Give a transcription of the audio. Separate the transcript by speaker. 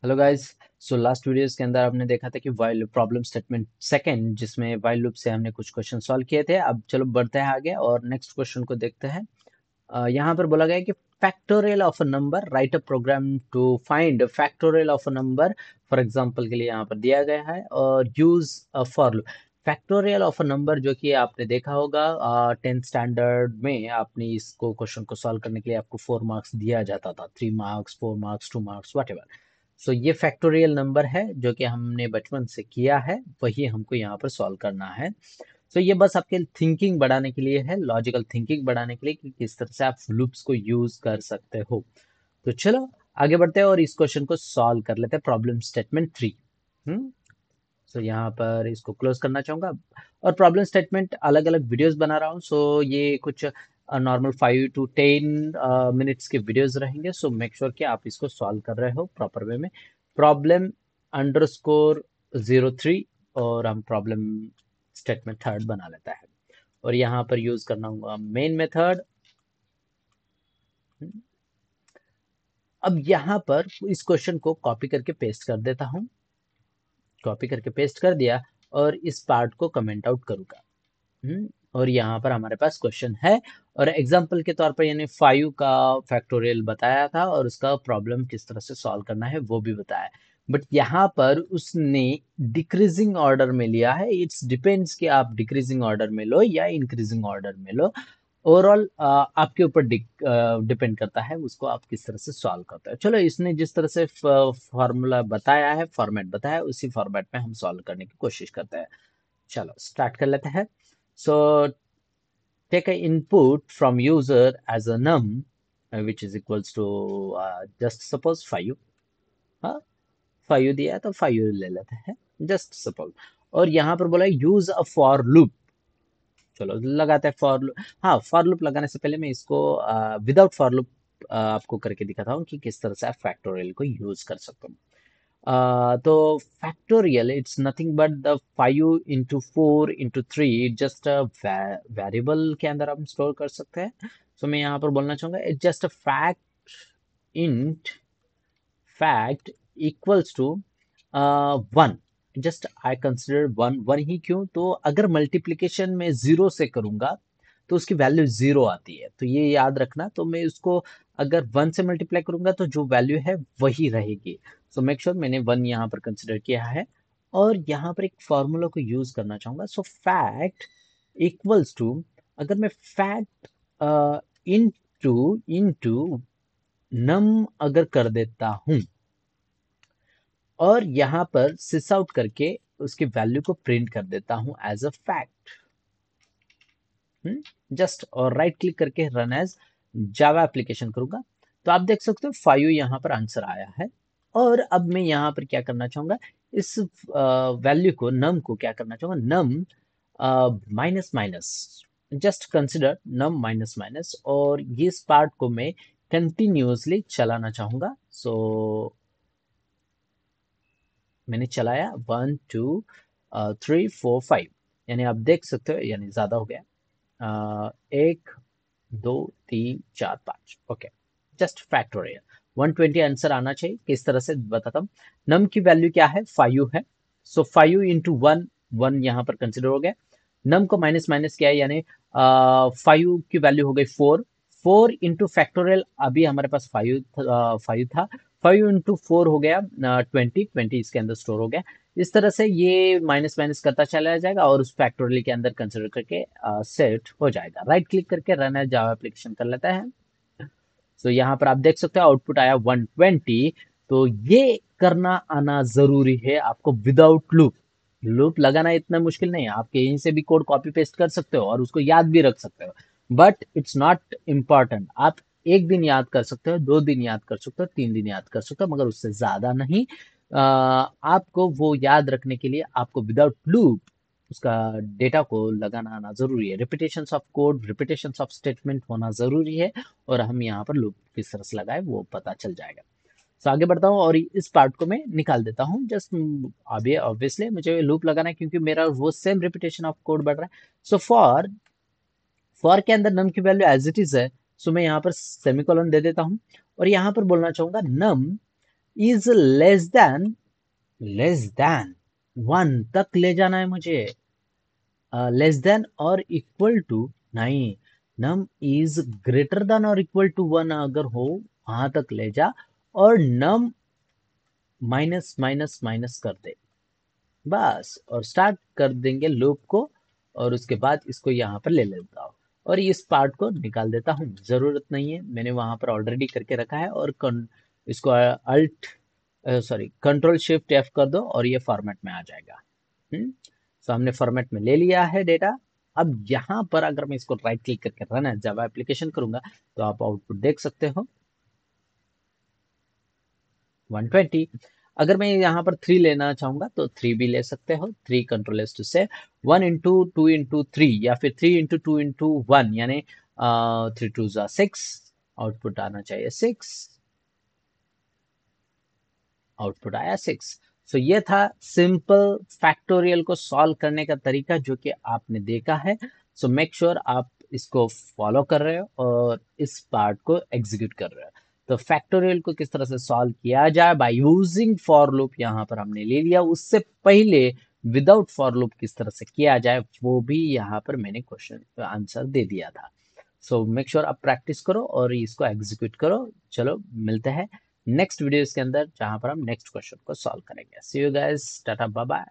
Speaker 1: Hello guys. So last videos के अंदर आपने देखा था कि वाइल प्रॉब्लम स्टेटमेंट सेकंड जिसमें वाइल लूप से हमने कुछ क्वेश्चन सॉल्व किए थे। अब चलो बढ़ते हैं आगे और नेक्स्ट क्वेश्चन को देखते हैं। यहाँ पर बोला गया है कि factorial of a number, write a program to find factorial of a number. For example के लिए यहाँ पर दिया गया है और use a for loop. Factorial of a number जो कि आपने देखा होगा 10th स्टैंडर्ड में, आपने इसको क्वेश्चन को सॉल्व करने के लिए आपको 4 मार्क्स दिया जाता था, 3 marks, 4 marks, 2 marks, whatever. So ये फैक्टोरियल नंबर है जो कि हमने बचपन से किया है, वही हमको यहाँ पर सॉल्व करना है। सो ये बस आपके थिंकिंग बढ़ाने के लिए है, लॉजिकल थिंकिंग बढ़ाने के लिए कि किस तरह से आप लूप्स को यूज कर सकते हो। तो चलो आगे बढ़ते हैं और इस क्वेश्चन को सॉल्व कर लेते हैं। Problem statement 3। सो यहाँ पर इसको क्लोज करना चाहूंगा और प्रॉब्लम स्टेटमेंट अलग अलग वीडियोस बना रहा हूँ। सो ये कुछ नॉर्मल 5 to 10 मिनट्स के वीडियोस रहेंगे। सो मेक श्योर कि आप इसको सॉल्व कर रहे हो प्रॉपर वे में। प्रॉब्लम_03 और हम प्रॉब्लम स्टेटमेंट थर्ड बना लेता है और यहाँ पर यूज करना होगा मेन मेथड। अब यहाँ पर इस क्वेश्चन को कॉपी करके पेस्ट कर देता हूँ। कॉपी करके पेस्ट कर दिया और इस पार्ट को कमेंट आउट करूंगा। और यहाँ पर हमारे पास क्वेश्चन है और एग्जाम्पल के तौर पर यानी 5 का फैक्टोरियल बताया था और उसका प्रॉब्लम किस तरह से सॉल्व करना है वो भी बताया। बट यहाँ पर उसने डिक्रीजिंग ऑर्डर में लिया है। इट्स डिपेंड्स कि आप डिक्रीजिंग ऑर्डर में लो या इंक्रीजिंग ऑर्डर में लो। ओवरऑल आपके ऊपर डिपेंड करता है उसको आप किस तरह से सॉल्व करते हो। चलो, इसने जिस तरह से फॉर्मूला बताया है, फॉर्मेट बताया है, उसी फॉर्मेट में हम सॉल्व करने की कोशिश करते हैं। चलो स्टार्ट कर लेते हैं। So take a input from user as a num, which is equals to just suppose 5। हाँ, 5 दिया है तो 5 ले लेते हैं, just suppose। और यहाँ पर बोला यूज अ फॉर लूप। चलो लगाते हैं फॉर लूप। हाँ, फॉर लूप लगाने से पहले मैं इसको विदाउट फॉर लूप आपको करके दिखाता हूँ कि किस तरह से आप फैक्टोरियल को यूज कर सकते हो। तो factorial it's nothing but the 5 into 4 into 3, just variable के अंदर हम स्टोर कर सकते हैं। सो मैं यहाँ पर बोलना चाहूंगा it's just a int fact equals to 1। Just I consider one ही, क्यों? तो अगर मल्टीप्लीकेशन में जीरो से करूंगा तो उसकी वैल्यू जीरो आती है, तो ये याद रखना। तो मैं उसको अगर 1 से मल्टीप्लाई करूंगा तो जो वैल्यू है वही रहेगी। सो मेक श्योर मैंने 1 यहाँ पर कंसिडर किया है और यहाँ पर एक फॉर्मूला को यूज करना चाहूंगा। सो फैक्ट इक्वल्स टू, अगर मैं फैक्ट इनटू इनटू नम अगर कर देता हूं और यहाँ पर सिस आउट करके उसकी वैल्यू को प्रिंट कर देता हूं एज अ फैक्ट, जस्ट और राइट क्लिक करके रन एज जावा एप्लीकेशन करूंगा, तो आप देख सकते हो 5 यहाँ पर आंसर आया है। और अब मैं यहाँ पर क्या करना चाहूंगा, इस वैल्यू को, नम को क्या करना चाहूंगा, नम माइनस माइनस, जस्ट कंसिडर नम माइनस माइनस, और इस पार्ट को मैं कंटिन्यूअसली चलाना चाहूंगा। सो मैंने चलाया 1 2 3 4 5, यानी आप देख सकते हो यानी ज्यादा हो गया। 1 2 3 4 5, ओके। जस्ट फैक्टोरियल 120 आंसर आना चाहिए। किस तरह से बताता हूँ। नम की वैल्यू क्या है, 5 है। सो 5 into 1, 1 यहाँ पर कंसिडर हो गया। नम को माइनस माइनस किया है यानी 5 की वैल्यू हो गई 4। 4 into फैक्टोरियल, अभी हमारे पास 5 था। 5 into 4 हो गया 20, 20 इसके अंदर स्टोर हो गया। इस तरह से ये माइनस माइनस करता चला जाएगा और उस फैक्टोरियल के अंदर कंसिडर करके सेट हो जाएगा। राइट क्लिक करके रन एज जावा एप्लीकेशन कर लेता है। तो यहाँ पर आप देख सकते हो आउटपुट आया 120। तो ये करना आना जरूरी है आपको विदाउट लूप। लूप लगाना इतना मुश्किल नहीं है, आप कहीं से भी कोड कॉपी पेस्ट कर सकते हो और उसको याद भी रख सकते हो। But it's not important. आप एक दिन याद कर सकते हो, 2 दिन याद कर सकते हो, 3 दिन याद कर सकते हो, मगर उससे ज्यादा नहीं। आपको वो याद रखने के लिए आपको विदाउट लूप उसका डेटा को लगाना आना जरूरी है। Repetitions of code, repetitions of statement होना जरूरी है और हम यहाँ पर लूप किस तरह से लगाए वो पता चल जाएगा। तो आगे बढ़ता हूँ और इस पार्ट को मैं निकाल देता हूँ। जस्ट अभी ऑब्वियसली मुझे लूप लगाना है क्योंकि मेरा वो सेम रिपीटेशन ऑफ कोड बढ़ रहा है। सो फॉर के अंदर नम की वैल्यू एज इट इज है। सो मैं यहाँ पर सेमीकोलन दे देता हूँ और यहाँ पर बोलना चाहूंगा नम इज लेस देन 1 तक ले जाना है मुझे, लेस देन और इक्वल टू नहीं, नम इज ग्रेटर देन और इक्वल टू 1 अगर हो वहां तक ले जा, और नम माइनस माइनस माइनस कर दे बस, और स्टार्ट कर देंगे लूप को, और उसके बाद इसको यहाँ पर ले लेता हूँ और इस पार्ट को निकाल देता हूँ, जरूरत नहीं है, मैंने वहां पर ऑलरेडी करके रखा है। और इसको alt sorry control shift F कर दो और ये फॉर्मेट में आ जाएगा। तो हमने फॉर्मेट में ले लिया है डेटा। अब यहाँ पर अगर मैं इसको राइट क्लिक करके रन एज जावा एप्लीकेशन करूंगा तो आप आउटपुट देख सकते हो 120। अगर मैं यहाँ पर 3 लेना चाहूंगा तो 3 भी ले सकते हो। 3 कंट्रोल एस टू से 1 इंटू 2 इंटू 3 या फिर 3 इंटू 2 इंटू 1 यानी 3 टू जा 6, आउटपुट आना चाहिए 6, आउटपुट आया 6। सो ये था सिंपल फैक्टोरियल को सॉल्व करने का तरीका जो कि आपने देखा है। सो मेक श्योर आप इसको फॉलो कर रहे हो और इस पार्ट को एग्जीक्यूट कर रहे हो। तो फैक्टोरियल को किस तरह से सॉल्व किया जाए बाय यूजिंग फॉर लूप यहाँ पर हमने ले लिया, उससे पहले विदाउट फॉर लूप किस तरह से किया जाए वो भी यहाँ पर मैंने क्वेश्चन आंसर दे दिया था। सो मेक श्योर आप प्रैक्टिस करो और इसको एग्जीक्यूट करो। चलो मिलते हैं नेक्स्ट वीडियोस के अंदर जहां पर हम नेक्स्ट क्वेश्चन को सॉल्व करेंगे। सी यू गाइस, टाटा बाय बाय।